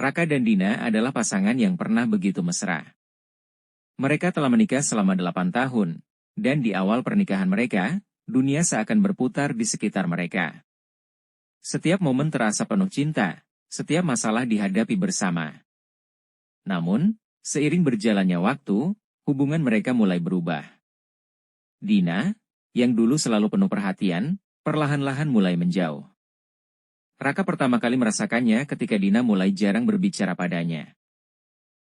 Raka dan Dina adalah pasangan yang pernah begitu mesra. Mereka telah menikah selama 8 tahun, dan di awal pernikahan mereka, dunia seakan berputar di sekitar mereka. Setiap momen terasa penuh cinta, setiap masalah dihadapi bersama. Namun, seiring berjalannya waktu, hubungan mereka mulai berubah. Dina, yang dulu selalu penuh perhatian, perlahan-lahan mulai menjauh. Raka pertama kali merasakannya ketika Dina mulai jarang berbicara padanya.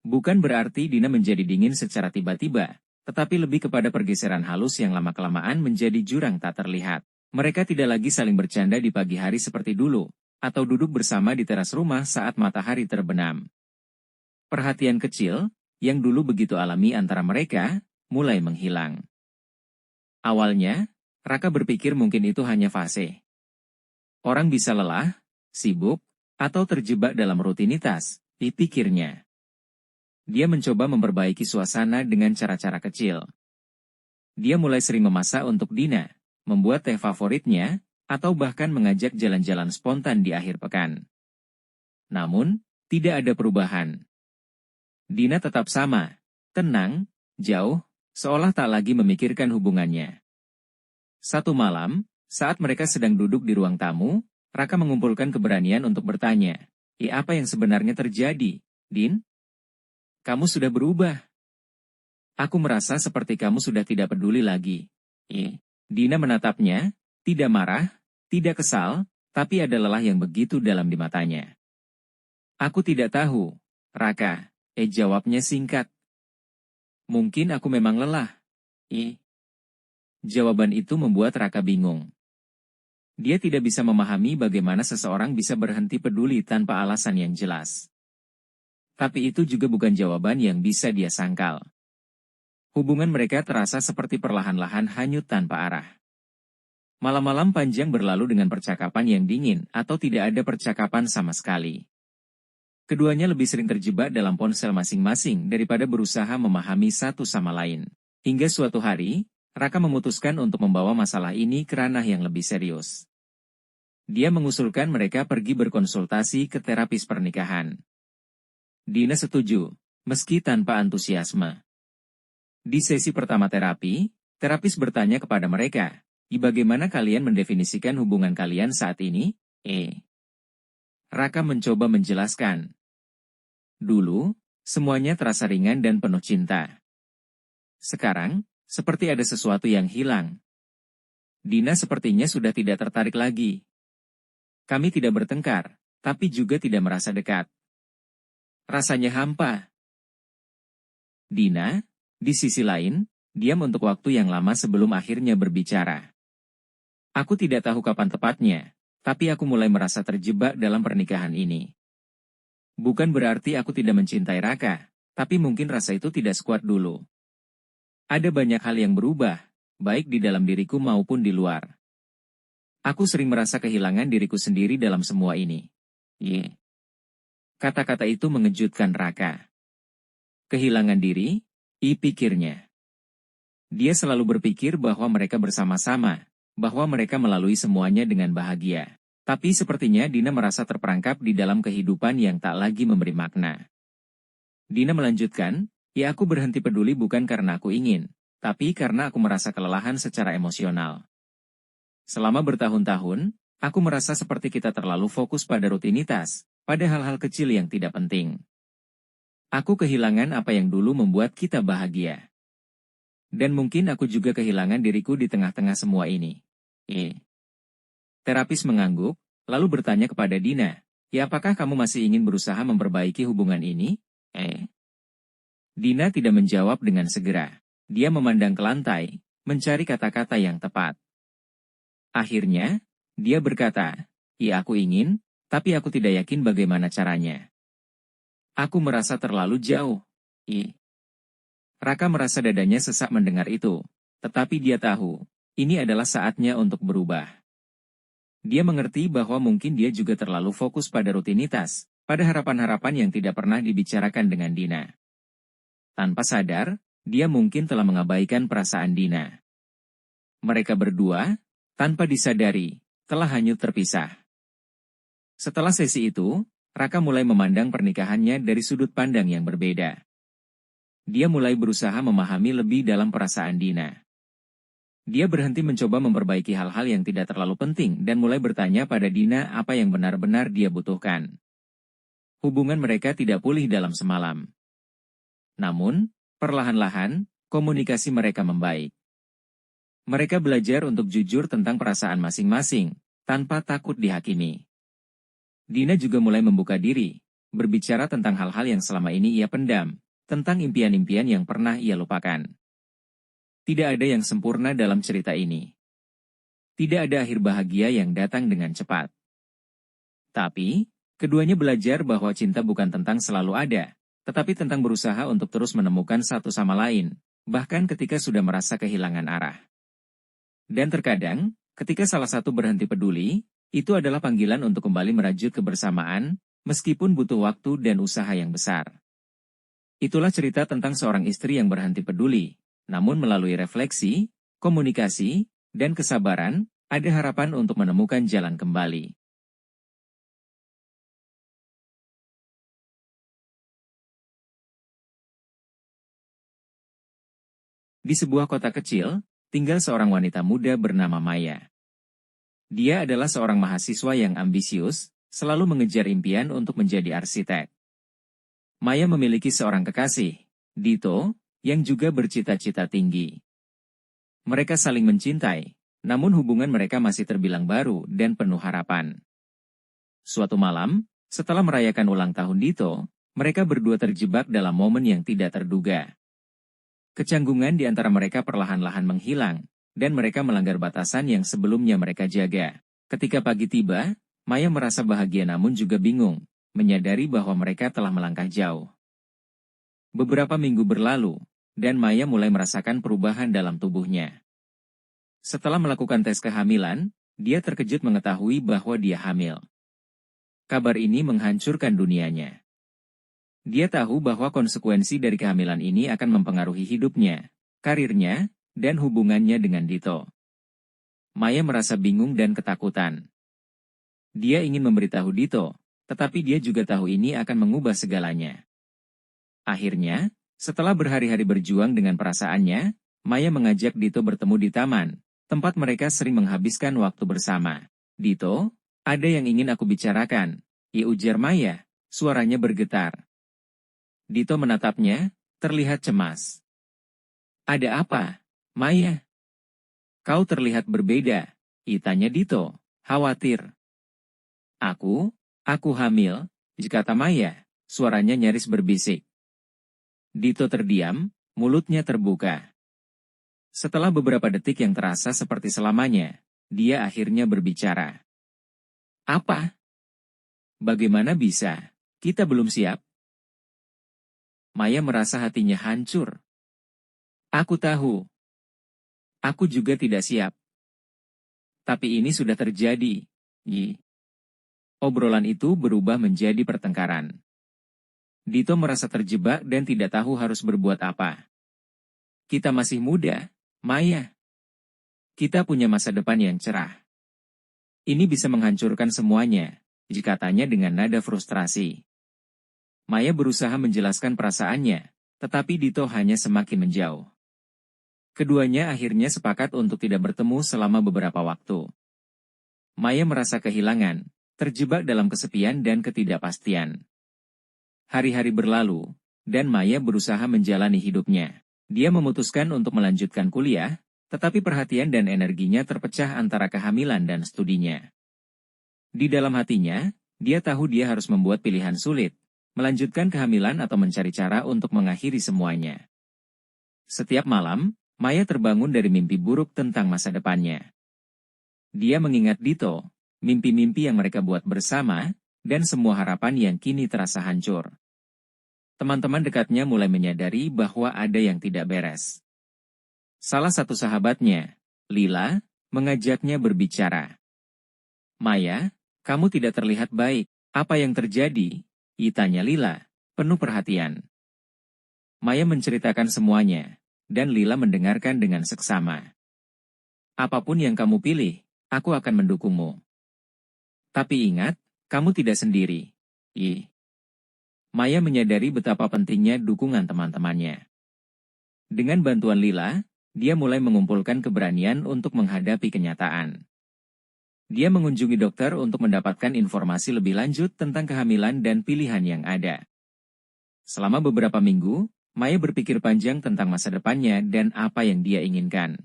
Bukan berarti Dina menjadi dingin secara tiba-tiba, tetapi lebih kepada pergeseran halus yang lama-kelamaan menjadi jurang tak terlihat. Mereka tidak lagi saling bercanda di pagi hari seperti dulu, atau duduk bersama di teras rumah saat matahari terbenam. Perhatian kecil, yang dulu begitu alami antara mereka, mulai menghilang. Awalnya, Raka berpikir mungkin itu hanya fase. Orang bisa lelah, sibuk, atau terjebak dalam rutinitas, dipikirnya. Dia mencoba memperbaiki suasana dengan cara-cara kecil. Dia mulai sering memasak untuk Dina, membuat teh favoritnya, atau bahkan mengajak jalan-jalan spontan di akhir pekan. Namun, tidak ada perubahan. Dina tetap sama, tenang, jauh, seolah tak lagi memikirkan hubungannya. Satu malam, saat mereka sedang duduk di ruang tamu, Raka mengumpulkan keberanian untuk bertanya, apa yang sebenarnya terjadi, Din? Kamu sudah berubah. Aku merasa seperti kamu sudah tidak peduli lagi. Dina menatapnya, tidak marah, tidak kesal, tapi ada lelah yang begitu dalam di matanya. Aku tidak tahu, Raka, jawabnya singkat. Mungkin aku memang lelah. Jawaban itu membuat Raka bingung. Dia tidak bisa memahami bagaimana seseorang bisa berhenti peduli tanpa alasan yang jelas. Tapi itu juga bukan jawaban yang bisa dia sangkal. Hubungan mereka terasa seperti perlahan-lahan hanyut tanpa arah. Malam-malam panjang berlalu dengan percakapan yang dingin atau tidak ada percakapan sama sekali. Keduanya lebih sering terjebak dalam ponsel masing-masing daripada berusaha memahami satu sama lain. Hingga suatu hari, Raka memutuskan untuk membawa masalah ini ke ranah yang lebih serius. Dia mengusulkan mereka pergi berkonsultasi ke terapis pernikahan. Dina setuju, meski tanpa antusiasme. Di sesi pertama terapi, terapis bertanya kepada mereka, bagaimana kalian mendefinisikan hubungan kalian saat ini? Raka mencoba menjelaskan. Dulu, semuanya terasa ringan dan penuh cinta. Sekarang, seperti ada sesuatu yang hilang. Dina sepertinya sudah tidak tertarik lagi. Kami tidak bertengkar, tapi juga tidak merasa dekat. Rasanya hampa. Dina, di sisi lain, diam untuk waktu yang lama sebelum akhirnya berbicara. Aku tidak tahu kapan tepatnya, tapi aku mulai merasa terjebak dalam pernikahan ini. Bukan berarti aku tidak mencintai Raka, tapi mungkin rasa itu tidak sekuat dulu. Ada banyak hal yang berubah, baik di dalam diriku maupun di luar. Aku sering merasa kehilangan diriku sendiri dalam semua ini. Kata-kata itu mengejutkan Raka. Kehilangan diri, pikirnya. Dia selalu berpikir bahwa mereka bersama-sama, bahwa mereka melalui semuanya dengan bahagia. Tapi sepertinya Dina merasa terperangkap di dalam kehidupan yang tak lagi memberi makna. Dina melanjutkan, aku berhenti peduli bukan karena aku ingin, tapi karena aku merasa kelelahan secara emosional. Selama bertahun-tahun, aku merasa seperti kita terlalu fokus pada rutinitas, pada hal-hal kecil yang tidak penting. Aku kehilangan apa yang dulu membuat kita bahagia. Dan mungkin aku juga kehilangan diriku di tengah-tengah semua ini. Terapis mengangguk, lalu bertanya kepada Dina, apakah kamu masih ingin berusaha memperbaiki hubungan ini? Dina tidak menjawab dengan segera. Dia memandang ke lantai, mencari kata-kata yang tepat. Akhirnya, dia berkata, aku ingin, tapi aku tidak yakin bagaimana caranya. Aku merasa terlalu jauh. Raka merasa dadanya sesak mendengar itu, tetapi dia tahu, ini adalah saatnya untuk berubah. Dia mengerti bahwa mungkin dia juga terlalu fokus pada rutinitas, pada harapan-harapan yang tidak pernah dibicarakan dengan Dina. Tanpa sadar, dia mungkin telah mengabaikan perasaan Dina. Mereka berdua, tanpa disadari, telah hanyut terpisah. Setelah sesi itu, Raka mulai memandang pernikahannya dari sudut pandang yang berbeda. Dia mulai berusaha memahami lebih dalam perasaan Dina. Dia berhenti mencoba memperbaiki hal-hal yang tidak terlalu penting dan mulai bertanya pada Dina apa yang benar-benar dia butuhkan. Hubungan mereka tidak pulih dalam semalam. Namun, perlahan-lahan, komunikasi mereka membaik. Mereka belajar untuk jujur tentang perasaan masing-masing, tanpa takut dihakimi. Dina juga mulai membuka diri, berbicara tentang hal-hal yang selama ini ia pendam, tentang impian-impian yang pernah ia lupakan. Tidak ada yang sempurna dalam cerita ini. Tidak ada akhir bahagia yang datang dengan cepat. Tapi, keduanya belajar bahwa cinta bukan tentang selalu ada, tetapi tentang berusaha untuk terus menemukan satu sama lain, bahkan ketika sudah merasa kehilangan arah. Dan terkadang, ketika salah satu berhenti peduli, itu adalah panggilan untuk kembali merajut kebersamaan, meskipun butuh waktu dan usaha yang besar. Itulah cerita tentang seorang istri yang berhenti peduli, namun melalui refleksi, komunikasi, dan kesabaran, ada harapan untuk menemukan jalan kembali. Di sebuah kota kecil, tinggal seorang wanita muda bernama Maya. Dia adalah seorang mahasiswa yang ambisius, selalu mengejar impian untuk menjadi arsitek. Maya memiliki seorang kekasih, Dito, yang juga bercita-cita tinggi. Mereka saling mencintai, namun hubungan mereka masih terbilang baru dan penuh harapan. Suatu malam, setelah merayakan ulang tahun Dito, mereka berdua terjebak dalam momen yang tidak terduga. Kecanggungan di antara mereka perlahan-lahan menghilang, dan mereka melanggar batasan yang sebelumnya mereka jaga. Ketika pagi tiba, Maya merasa bahagia namun juga bingung, menyadari bahwa mereka telah melangkah jauh. Beberapa minggu berlalu, dan Maya mulai merasakan perubahan dalam tubuhnya. Setelah melakukan tes kehamilan, dia terkejut mengetahui bahwa dia hamil. Kabar ini menghancurkan dunianya. Dia tahu bahwa konsekuensi dari kehamilan ini akan mempengaruhi hidupnya, karirnya, dan hubungannya dengan Dito. Maya merasa bingung dan ketakutan. Dia ingin memberitahu Dito, tetapi dia juga tahu ini akan mengubah segalanya. Akhirnya, setelah berhari-hari berjuang dengan perasaannya, Maya mengajak Dito bertemu di taman, tempat mereka sering menghabiskan waktu bersama. Dito, ada yang ingin aku bicarakan, ujar Maya, suaranya bergetar. Dito menatapnya, terlihat cemas. Ada apa, Maya? Kau terlihat berbeda, tanya Dito, khawatir. Aku hamil, kata Maya, suaranya nyaris berbisik. Dito terdiam, mulutnya terbuka. Setelah beberapa detik yang terasa seperti selamanya, dia akhirnya berbicara. Apa? Bagaimana bisa? Kita belum siap. Maya merasa hatinya hancur. Aku tahu. Aku juga tidak siap. Tapi ini sudah terjadi. Obrolan itu berubah menjadi pertengkaran. Dito merasa terjebak dan tidak tahu harus berbuat apa. Kita masih muda, Maya. Kita punya masa depan yang cerah. Ini bisa menghancurkan semuanya, katanya dengan nada frustrasi. Maya berusaha menjelaskan perasaannya, tetapi Dito hanya semakin menjauh. Keduanya akhirnya sepakat untuk tidak bertemu selama beberapa waktu. Maya merasa kehilangan, terjebak dalam kesepian dan ketidakpastian. Hari-hari berlalu, dan Maya berusaha menjalani hidupnya. Dia memutuskan untuk melanjutkan kuliah, tetapi perhatian dan energinya terpecah antara kehamilan dan studinya. Di dalam hatinya, dia tahu dia harus membuat pilihan sulit, melanjutkan kehamilan atau mencari cara untuk mengakhiri semuanya. Setiap malam, Maya terbangun dari mimpi buruk tentang masa depannya. Dia mengingat Dito, mimpi-mimpi yang mereka buat bersama, dan semua harapan yang kini terasa hancur. Teman-teman dekatnya mulai menyadari bahwa ada yang tidak beres. Salah satu sahabatnya, Lila, mengajaknya berbicara. Maya, kamu tidak terlihat baik. Apa yang terjadi? Tanya Lila, penuh perhatian. Maya menceritakan semuanya, dan Lila mendengarkan dengan seksama. Apapun yang kamu pilih, aku akan mendukungmu. Tapi ingat, kamu tidak sendiri. Ih. Maya menyadari betapa pentingnya dukungan teman-temannya. Dengan bantuan Lila, dia mulai mengumpulkan keberanian untuk menghadapi kenyataan. Dia mengunjungi dokter untuk mendapatkan informasi lebih lanjut tentang kehamilan dan pilihan yang ada. Selama beberapa minggu, Maya berpikir panjang tentang masa depannya dan apa yang dia inginkan.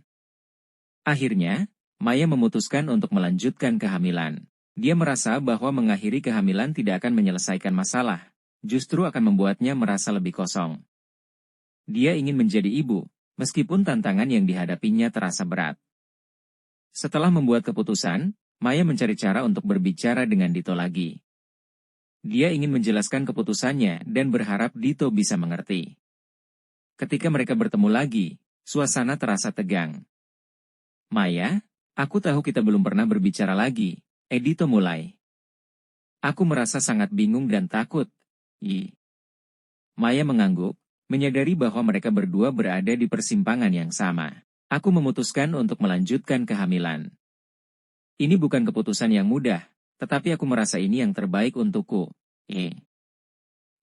Akhirnya, Maya memutuskan untuk melanjutkan kehamilan. Dia merasa bahwa mengakhiri kehamilan tidak akan menyelesaikan masalah, justru akan membuatnya merasa lebih kosong. Dia ingin menjadi ibu, meskipun tantangan yang dihadapinya terasa berat. Setelah membuat keputusan, Maya mencari cara untuk berbicara dengan Dito lagi. Dia ingin menjelaskan keputusannya dan berharap Dito bisa mengerti. Ketika mereka bertemu lagi, suasana terasa tegang. Maya, aku tahu kita belum pernah berbicara lagi, Dito mulai. Aku merasa sangat bingung dan takut. Maya mengangguk, menyadari bahwa mereka berdua berada di persimpangan yang sama. Aku memutuskan untuk melanjutkan kehamilan. Ini bukan keputusan yang mudah, tetapi aku merasa ini yang terbaik untukku.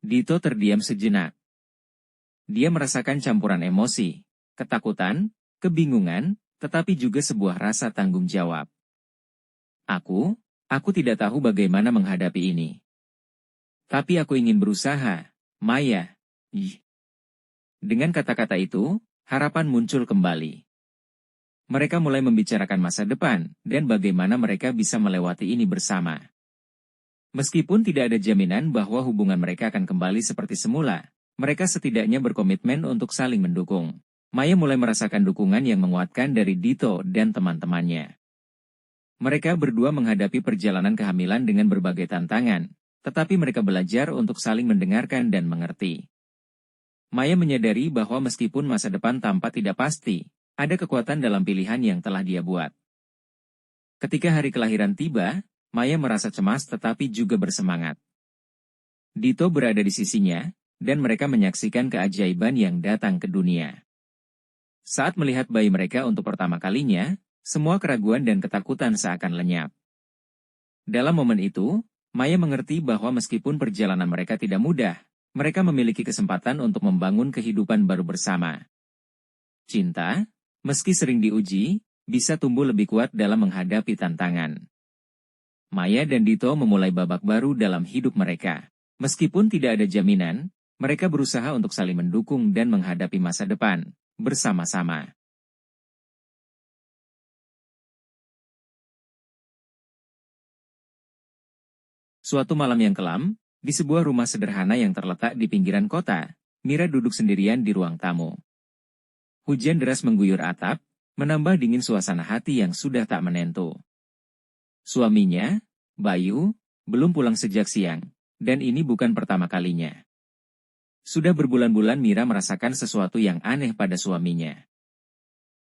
Dito terdiam sejenak. Dia merasakan campuran emosi, ketakutan, kebingungan, tetapi juga sebuah rasa tanggung jawab. Aku tidak tahu bagaimana menghadapi ini. Tapi aku ingin berusaha, Maya. Dengan kata-kata itu, harapan muncul kembali. Mereka mulai membicarakan masa depan, dan bagaimana mereka bisa melewati ini bersama. Meskipun tidak ada jaminan bahwa hubungan mereka akan kembali seperti semula, mereka setidaknya berkomitmen untuk saling mendukung. Maya mulai merasakan dukungan yang menguatkan dari Dito dan teman-temannya. Mereka berdua menghadapi perjalanan kehamilan dengan berbagai tantangan, tetapi mereka belajar untuk saling mendengarkan dan mengerti. Maya menyadari bahwa meskipun masa depan tampak tidak pasti, ada kekuatan dalam pilihan yang telah dia buat. Ketika hari kelahiran tiba, Maya merasa cemas tetapi juga bersemangat. Dito berada di sisinya, dan mereka menyaksikan keajaiban yang datang ke dunia. Saat melihat bayi mereka untuk pertama kalinya, semua keraguan dan ketakutan seakan lenyap. Dalam momen itu, Maya mengerti bahwa meskipun perjalanan mereka tidak mudah, mereka memiliki kesempatan untuk membangun kehidupan baru bersama. Cinta, meski sering diuji, bisa tumbuh lebih kuat dalam menghadapi tantangan. Maya dan Dito memulai babak baru dalam hidup mereka. Meskipun tidak ada jaminan, mereka berusaha untuk saling mendukung dan menghadapi masa depan bersama-sama. Suatu malam yang kelam, di sebuah rumah sederhana yang terletak di pinggiran kota, Mira duduk sendirian di ruang tamu. Hujan deras mengguyur atap, menambah dingin suasana hati yang sudah tak menentu. Suaminya, Bayu, belum pulang sejak siang, dan ini bukan pertama kalinya. Sudah berbulan-bulan Mira merasakan sesuatu yang aneh pada suaminya.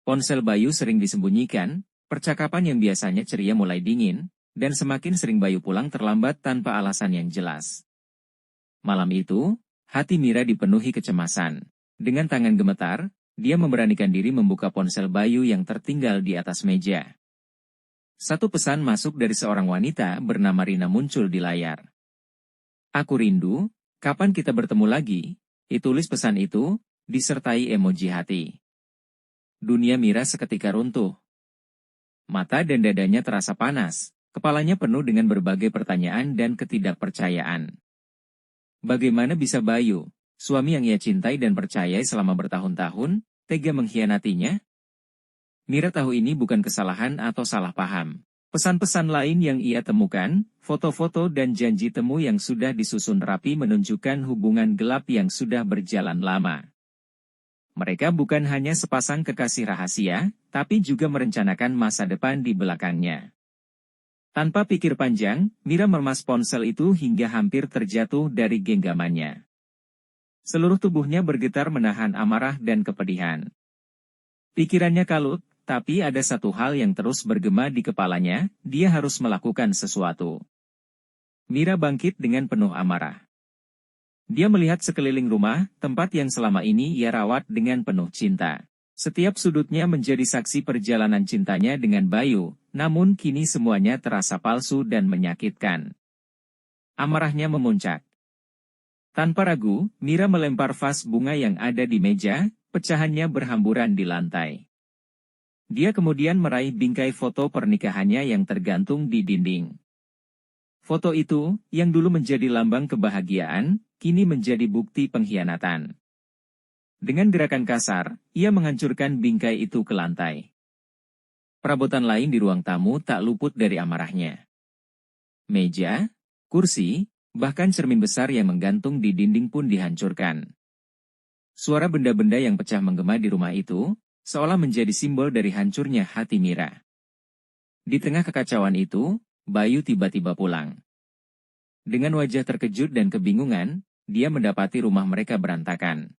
Ponsel Bayu sering disembunyikan, percakapan yang biasanya ceria mulai dingin, dan semakin sering Bayu pulang terlambat tanpa alasan yang jelas. Malam itu, hati Mira dipenuhi kecemasan. Dengan tangan gemetar, dia memberanikan diri membuka ponsel Bayu yang tertinggal di atas meja. Satu pesan masuk dari seorang wanita bernama Rina muncul di layar. Aku rindu, kapan kita bertemu lagi? Ditulis pesan itu, disertai emoji hati. Dunia Mira seketika runtuh. Mata dan dadanya terasa panas, kepalanya penuh dengan berbagai pertanyaan dan ketidakpercayaan. Bagaimana bisa Bayu, suami yang ia cintai dan percayai selama bertahun-tahun, tega mengkhianatinya? Mira tahu ini bukan kesalahan atau salah paham. Pesan-pesan lain yang ia temukan, foto-foto dan janji temu yang sudah disusun rapi menunjukkan hubungan gelap yang sudah berjalan lama. Mereka bukan hanya sepasang kekasih rahasia, tapi juga merencanakan masa depan di belakangnya. Tanpa pikir panjang, Mira meremas ponsel itu hingga hampir terjatuh dari genggamannya. Seluruh tubuhnya bergetar menahan amarah dan kepedihan. Pikirannya kalut, tapi ada satu hal yang terus bergema di kepalanya, dia harus melakukan sesuatu. Mira bangkit dengan penuh amarah. Dia melihat sekeliling rumah, tempat yang selama ini ia rawat dengan penuh cinta. Setiap sudutnya menjadi saksi perjalanan cintanya dengan Bayu, namun kini semuanya terasa palsu dan menyakitkan. Amarahnya memuncak. Tanpa ragu, Mira melempar vas bunga yang ada di meja, pecahannya berhamburan di lantai. Dia kemudian meraih bingkai foto pernikahannya yang tergantung di dinding. Foto itu, yang dulu menjadi lambang kebahagiaan, kini menjadi bukti pengkhianatan. Dengan gerakan kasar, ia menghancurkan bingkai itu ke lantai. Perabotan lain di ruang tamu tak luput dari amarahnya. Meja, kursi, bahkan cermin besar yang menggantung di dinding pun dihancurkan. Suara benda-benda yang pecah menggema di rumah itu, seolah menjadi simbol dari hancurnya hati Mira. Di tengah kekacauan itu, Bayu tiba-tiba pulang. Dengan wajah terkejut dan kebingungan, dia mendapati rumah mereka berantakan.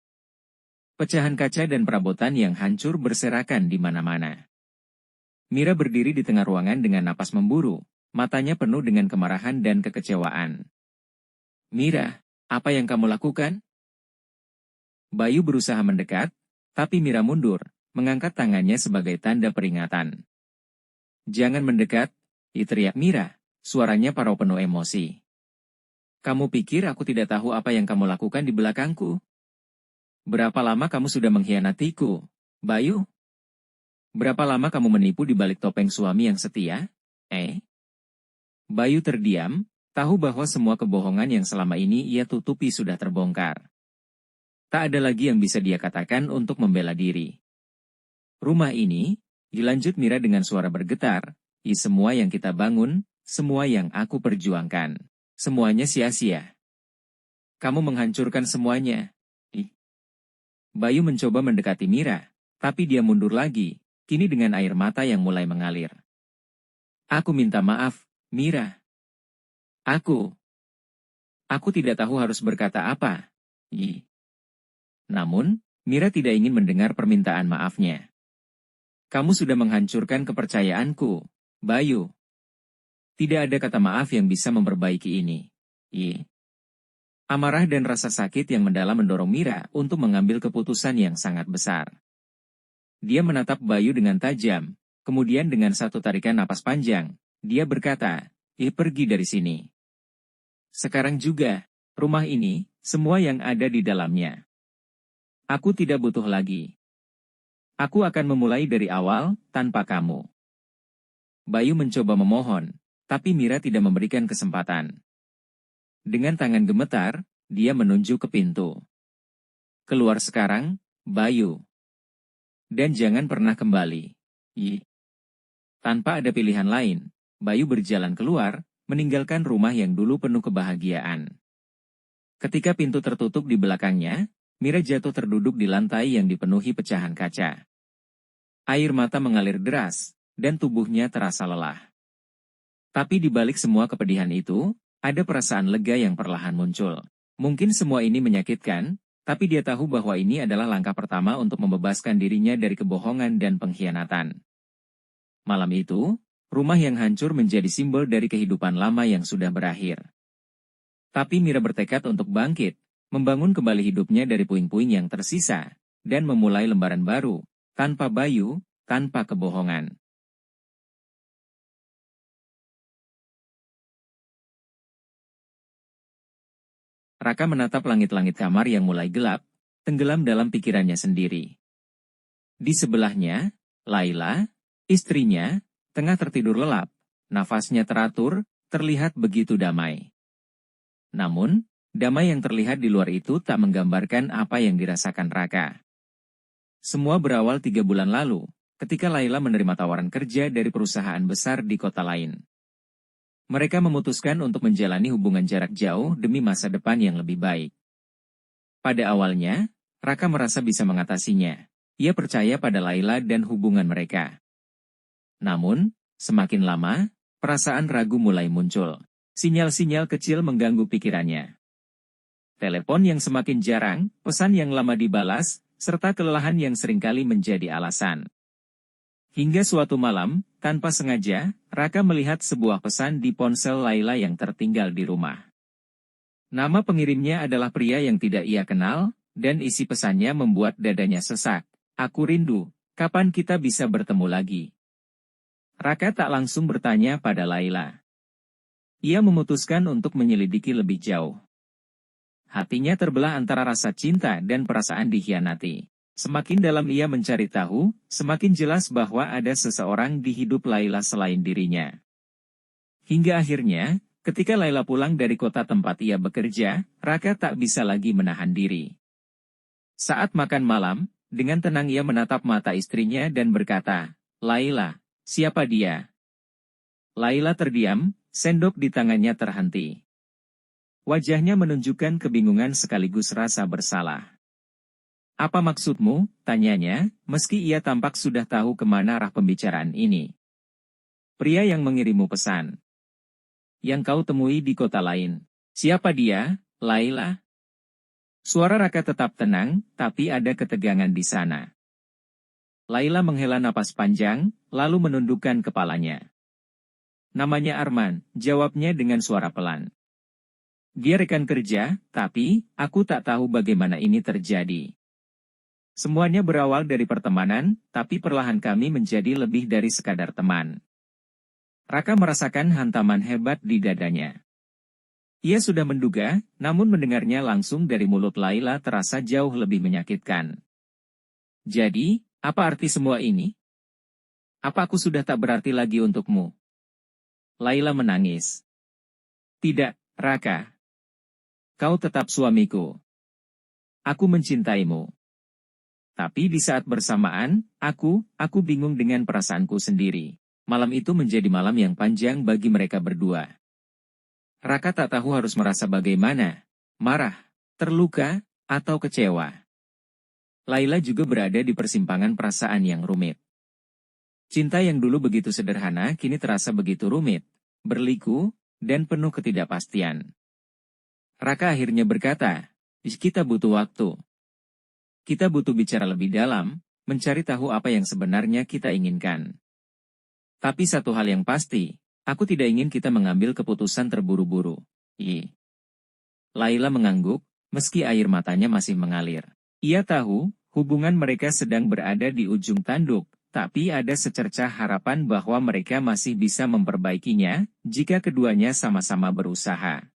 Pecahan kaca dan perabotan yang hancur berserakan di mana-mana. Mira berdiri di tengah ruangan dengan napas memburu, matanya penuh dengan kemarahan dan kekecewaan. "Mira, apa yang kamu lakukan?" Bayu berusaha mendekat, tapi Mira mundur, mengangkat tangannya sebagai tanda peringatan. "Jangan mendekat," teriak Mira, suaranya parau penuh emosi. "Kamu pikir aku tidak tahu apa yang kamu lakukan di belakangku? Berapa lama kamu sudah mengkhianatiku, Bayu? Berapa lama kamu menipu di balik topeng suami yang setia? Bayu terdiam, tahu bahwa semua kebohongan yang selama ini ia tutupi sudah terbongkar. Tak ada lagi yang bisa dia katakan untuk membela diri. "Rumah ini," dilanjut Mira dengan suara bergetar, "semua yang kita bangun, semua yang aku perjuangkan, semuanya sia-sia. Kamu menghancurkan semuanya." Bayu mencoba mendekati Mira, tapi dia mundur lagi, kini dengan air mata yang mulai mengalir. "Aku minta maaf, Mira. Aku tidak tahu harus berkata apa." Namun, Mira tidak ingin mendengar permintaan maafnya. "Kamu sudah menghancurkan kepercayaanku, Bayu. Tidak ada kata maaf yang bisa memperbaiki ini." Amarah dan rasa sakit yang mendalam mendorong Mira untuk mengambil keputusan yang sangat besar. Dia menatap Bayu dengan tajam, kemudian dengan satu tarikan napas panjang, dia berkata, "Pergi dari sini. Sekarang juga, rumah ini, semua yang ada di dalamnya. Aku tidak butuh lagi. Aku akan memulai dari awal, tanpa kamu." Bayu mencoba memohon, tapi Mira tidak memberikan kesempatan. Dengan tangan gemetar, dia menunjuk ke pintu. "Keluar sekarang, Bayu. Dan jangan pernah kembali." Tanpa ada pilihan lain, Bayu berjalan keluar, meninggalkan rumah yang dulu penuh kebahagiaan. Ketika pintu tertutup di belakangnya, Mira jatuh terduduk di lantai yang dipenuhi pecahan kaca. Air mata mengalir deras, dan tubuhnya terasa lelah. Tapi di balik semua kepedihan itu, ada perasaan lega yang perlahan muncul. Mungkin semua ini menyakitkan, tapi dia tahu bahwa ini adalah langkah pertama untuk membebaskan dirinya dari kebohongan dan pengkhianatan. Malam itu, rumah yang hancur menjadi simbol dari kehidupan lama yang sudah berakhir. Tapi Mira bertekad untuk bangkit, membangun kembali hidupnya dari puing-puing yang tersisa, dan memulai lembaran baru, tanpa Bayu, tanpa kebohongan. Raka menatap langit-langit kamar yang mulai gelap, tenggelam dalam pikirannya sendiri. Di sebelahnya, Laila, istrinya, tengah tertidur lelap, nafasnya teratur, terlihat begitu damai. Namun, damai yang terlihat di luar itu tak menggambarkan apa yang dirasakan Raka. Semua berawal 3 bulan lalu, ketika Laila menerima tawaran kerja dari perusahaan besar di kota lain. Mereka memutuskan untuk menjalani hubungan jarak jauh demi masa depan yang lebih baik. Pada awalnya, Raka merasa bisa mengatasinya. Ia percaya pada Laila dan hubungan mereka. Namun, semakin lama, perasaan ragu mulai muncul. Sinyal-sinyal kecil mengganggu pikirannya. Telepon yang semakin jarang, pesan yang lama dibalas, serta kelelahan yang seringkali menjadi alasan. Hingga suatu malam, tanpa sengaja, Raka melihat sebuah pesan di ponsel Laila yang tertinggal di rumah. Nama pengirimnya adalah pria yang tidak ia kenal, dan isi pesannya membuat dadanya sesak. "Aku rindu, kapan kita bisa bertemu lagi?" Raka tak langsung bertanya pada Laila. Ia memutuskan untuk menyelidiki lebih jauh. Hatinya terbelah antara rasa cinta dan perasaan dikhianati. Semakin dalam ia mencari tahu, semakin jelas bahwa ada seseorang di hidup Laila selain dirinya. Hingga akhirnya, ketika Laila pulang dari kota tempat ia bekerja, Raka tak bisa lagi menahan diri. Saat makan malam, dengan tenang ia menatap mata istrinya dan berkata, "Laila, siapa dia?" Laila terdiam, sendok di tangannya terhenti. Wajahnya menunjukkan kebingungan sekaligus rasa bersalah. "Apa maksudmu?" tanyanya, meski ia tampak sudah tahu kemana arah pembicaraan ini. "Pria yang mengirimmu pesan. Yang kau temui di kota lain. Siapa dia, Laila?" Suara Raka tetap tenang, tapi ada ketegangan di sana. Laila menghela napas panjang, lalu menundukkan kepalanya. "Namanya Arman," jawabnya dengan suara pelan. "Dia rekan kerja, tapi aku tak tahu bagaimana ini terjadi. Semuanya berawal dari pertemanan, tapi perlahan kami menjadi lebih dari sekadar teman." Raka merasakan hantaman hebat di dadanya. Ia sudah menduga, namun mendengarnya langsung dari mulut Laila terasa jauh lebih menyakitkan. "Jadi, apa arti semua ini? Apa aku sudah tak berarti lagi untukmu?" Laila menangis. "Tidak, Raka. Kau tetap suamiku. Aku mencintaimu. Tapi di saat bersamaan, aku bingung dengan perasaanku sendiri." Malam itu menjadi malam yang panjang bagi mereka berdua. Raka tak tahu harus merasa bagaimana, marah, terluka, atau kecewa. Laila juga berada di persimpangan perasaan yang rumit. Cinta yang dulu begitu sederhana kini terasa begitu rumit, berliku, dan penuh ketidakpastian. Raka akhirnya berkata, "Kita butuh waktu. Kita butuh bicara lebih dalam, mencari tahu apa yang sebenarnya kita inginkan. Tapi satu hal yang pasti, aku tidak ingin kita mengambil keputusan terburu-buru." Laila mengangguk, meski air matanya masih mengalir. Ia tahu, hubungan mereka sedang berada di ujung tanduk, tapi ada secercah harapan bahwa mereka masih bisa memperbaikinya, jika keduanya sama-sama berusaha.